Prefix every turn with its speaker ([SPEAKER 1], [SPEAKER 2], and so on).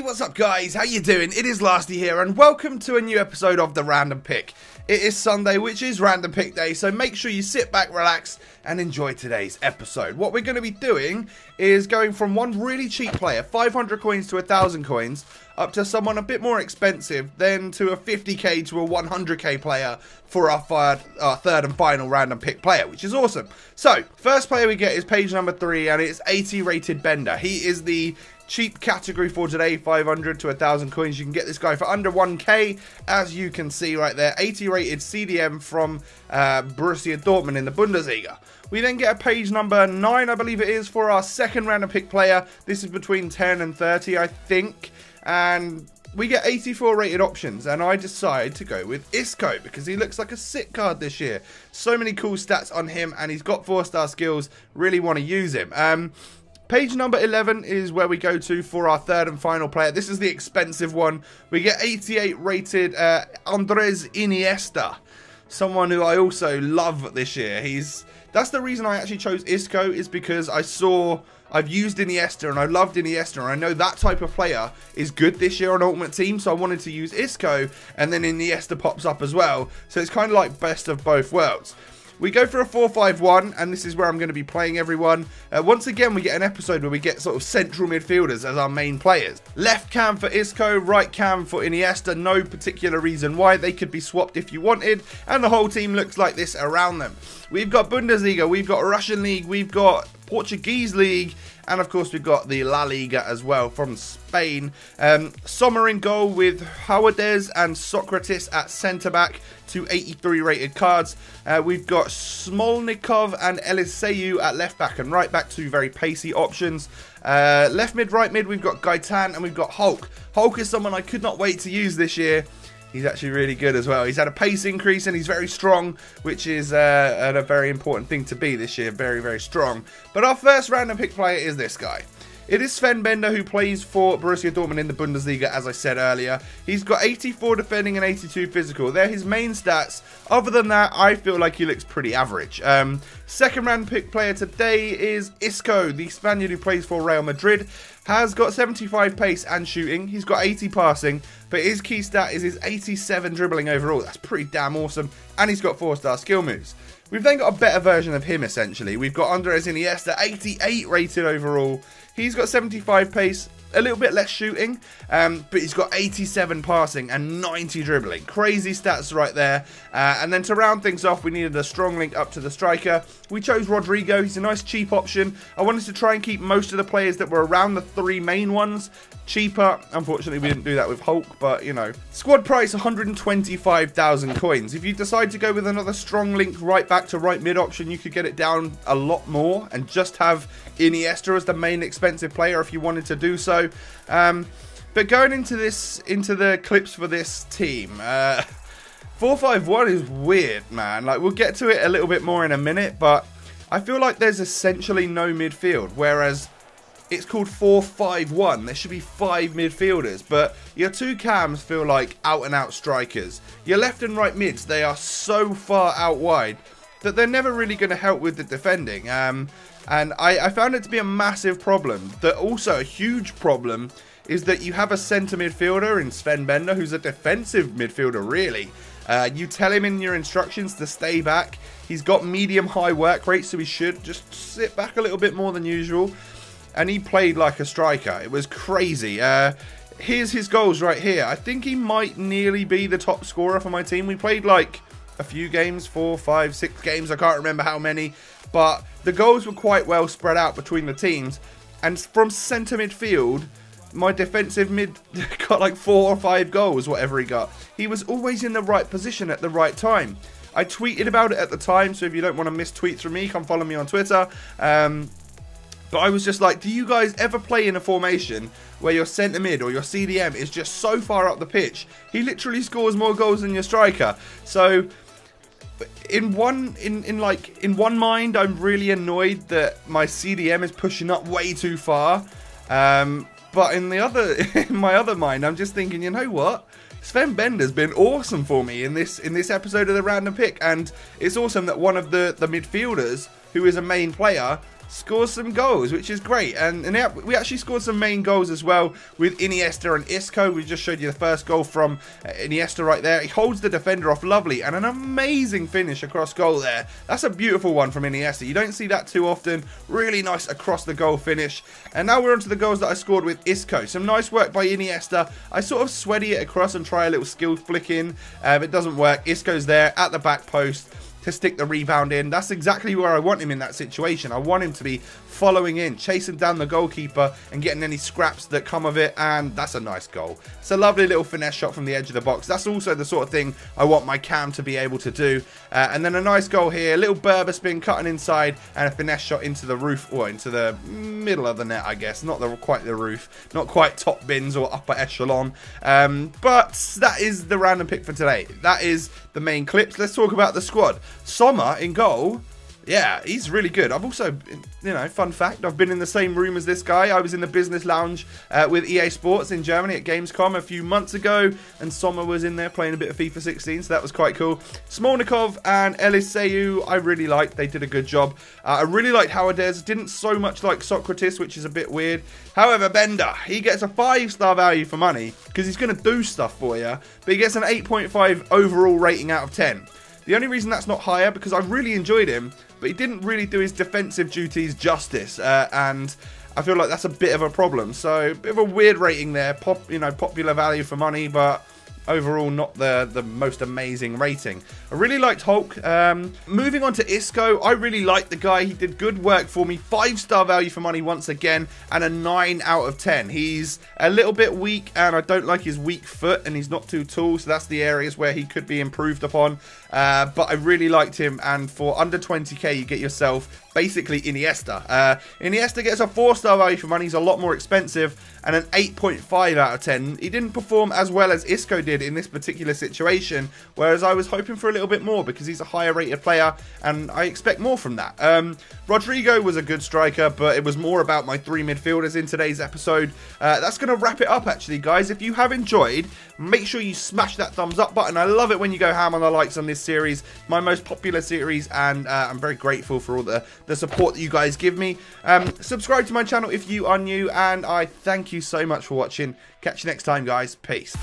[SPEAKER 1] what's up guys? How you doing? It is Lasty here and welcome to a new episode of The Random Pick. It is Sunday, which is Random Pick Day, so make sure you sit back, relax and enjoy today's episode. What we're going to be doing is going from one really cheap player, 500 coins to 1,000 coins, up to someone a bit more expensive, then to a 50k to a 100k player for our third and final random pick player, which is awesome. So, first player we get is page number 3 and it's 80 rated Bender. He is the cheap category for today, 500 to 1,000 coins. You can get this guy for under 1k, as you can see right there. 80 rated CDM from Borussia Dortmund in the Bundesliga. We then get a page number 9, I believe it is, for our second random pick player. This is between 10 and 30, I think. And we get 84 rated options, and I decide to go with Isco because he looks like a sick card this year. So many cool stats on him, and he's got 4-star skills. Really want to use him. Page number 11 is where we go to for our third and final player. This is the expensive one. We get 88 rated Andres Iniesta. Someone who I also love this year. That's the reason I actually chose Isco, is because I've used Iniesta and I loved Iniesta, and I know that type of player is good this year on Ultimate Team, so I wanted to use Isco, and then Iniesta pops up as well. So it's kind of like best of both worlds. We go for a 4-5-1, and this is where I'm going to be playing everyone. Once again, we get an episode where we get sort of central midfielders as our main players. Left cam for Isco, right cam for Iniesta. No particular reason why. They could be swapped if you wanted, and the whole team looks like this around them. We've got Bundesliga, we've got Russian League, we've got Portuguese League, and of course we've got the La Liga as well from Spain. Sommer in goal with Howardez and Socrates at centre-back, 2 83 rated cards. We've got Smolnikov and Eliseu at left-back and right-back, 2 very pacey options. Left mid, right mid, we've got Gaetan and we've got Hulk. Hulk is someone I could not wait to use this year. He's actually really good as well. He's had a pace increase and he's very strong, which is a very important thing to be this year. Very, very strong. But our first random pick player is this guy. It is Sven Bender, who plays for Borussia Dortmund in the Bundesliga, as I said earlier. He's got 84 defending and 82 physical. They're his main stats. Other than that, I feel like he looks pretty average. Second round pick player today is Isco, the Spaniard who plays for Real Madrid. Has got 75 pace and shooting. He's got 80 passing, but his key stat is his 87 dribbling overall. That's pretty damn awesome. And he's got 4-star skill moves. We've then got a better version of him, essentially. We've got Andres Iniesta, 88 rated overall. He's got 75 pace, a little bit less shooting, but he's got 87 passing and 90 dribbling. Crazy stats right there. And then to round things off, we needed a strong link up to the striker. We chose Rodrigo. He's a nice cheap option. I wanted to try and keep most of the players that were around the 3 main ones cheaper. Unfortunately, we didn't do that with Hulk, but you know. Squad price 125,000 coins. If you decide to go with another strong link right back to right mid option, you could get it down a lot more and just have Iniesta as the main expensive player if you wanted to do so. But going into the clips for this team, 4-5-1 is weird, man. Like, we'll get to it a little bit more in a minute, but I feel like there's essentially no midfield, whereas it's called 4-5-1. There should be 5 midfielders, but your 2 cams feel like out-and-out strikers. Your left and right mids, they are so far out wide that they're never really going to help with the defending. And I found it to be a massive problem. Also a huge problem is that you have a centre midfielder in Sven Bender, who's a defensive midfielder, really. You tell him in your instructions to stay back. He's got medium-high work rate, so he should just sit back a little bit more than usual. And he played like a striker. It was crazy. Here's his goals right here. I think he might nearly be the top scorer for my team. We played like a few games, 4, 5, 6 games. I can't remember how many. But the goals were quite well spread out between the teams. And from centre midfield, my defensive mid got like 4 or 5 goals, whatever he got. He was always in the right position at the right time. I tweeted about it at the time, so if you don't want to miss tweets from me, come follow me on Twitter. But I was just like, do you guys ever play in a formation where your centre mid or your CDM is just so far up the pitch? He literally scores more goals than your striker. So in one mind, I'm really annoyed that my CDM is pushing up way too far. But in my other mind, I'm just thinking, you know what? Sven Bender's been awesome for me in this episode of the Random Pick, and it's awesome that one of the midfielders, who is a main player, scores some goals, which is great. And we actually scored some main goals as well with Iniesta and Isco. We just showed you the first goal from Iniesta right there. He holds the defender off lovely, and an amazing finish across goal there. That's a beautiful one from Iniesta. You don't see that too often. Really nice across the goal finish. And now we're on to the goals that I scored with Isco. Some nice work by Iniesta. I sort of sweaty it across and try a little skill flick in. It doesn't work. Isco's there at the back post to stick the rebound in. That's exactly where I want him in that situation. I want him to be following in, chasing down the goalkeeper and getting any scraps that come of it, and that's a nice goal. It's a lovely little finesse shot from the edge of the box. That's also the sort of thing I want my cam to be able to do. And then a nice goal here, a little Berber spin, cutting inside, and a finesse shot into the roof, or into the middle of the net, I guess. Not quite the roof, not quite top bins or upper echelon. But that is the random pick for today. That is the main clips. Let's talk about the squad. Sommer in goal. Yeah, he's really good. I've also, you know, fun fact, I've been in the same room as this guy. I was in the business lounge with EA Sports in Germany at Gamescom a few months ago, and Sommer was in there playing a bit of FIFA 16, so that was quite cool. Smolnikov and Eliseu, I really liked. They did a good job. I really liked Howardez. Didn't so much like Socrates, which is a bit weird. However, Bender, he gets a 5-star value for money because he's going to do stuff for you, but he gets an 8.5 overall rating out of 10. The only reason that's not higher, because I really enjoyed him, but he didn't really do his defensive duties justice, and I feel like that's a bit of a problem. So, a bit of a weird rating there, popular value for money, but overall not the most amazing rating. I really liked Hulk. Moving on to Isco, I really liked the guy. He did good work for me. 5-star value for money once again, and a 9 out of 10. He's a little bit weak, and I don't like his weak foot, and he's not too tall, so that's the areas where he could be improved upon. But I really liked him, and for under 20k you get yourself basically Iniesta. Iniesta gets a 4-star value for money. He's a lot more expensive, and an 8.5 out of 10. He didn't perform as well as Isco did in this particular situation, whereas I was hoping for a little bit more because he's a higher rated player, and I expect more from that. Rodrigo was a good striker, but it was more about my 3 midfielders in today's episode. That's going to wrap it up, actually, guys. If you have enjoyed, make sure you smash that thumbs up button. I love it when you go ham on the likes on this series, my most popular series, and I'm very grateful for all the support that you guys give me. Subscribe to my channel if you are new, and I thank you so much for watching. Catch you next time, guys. Peace.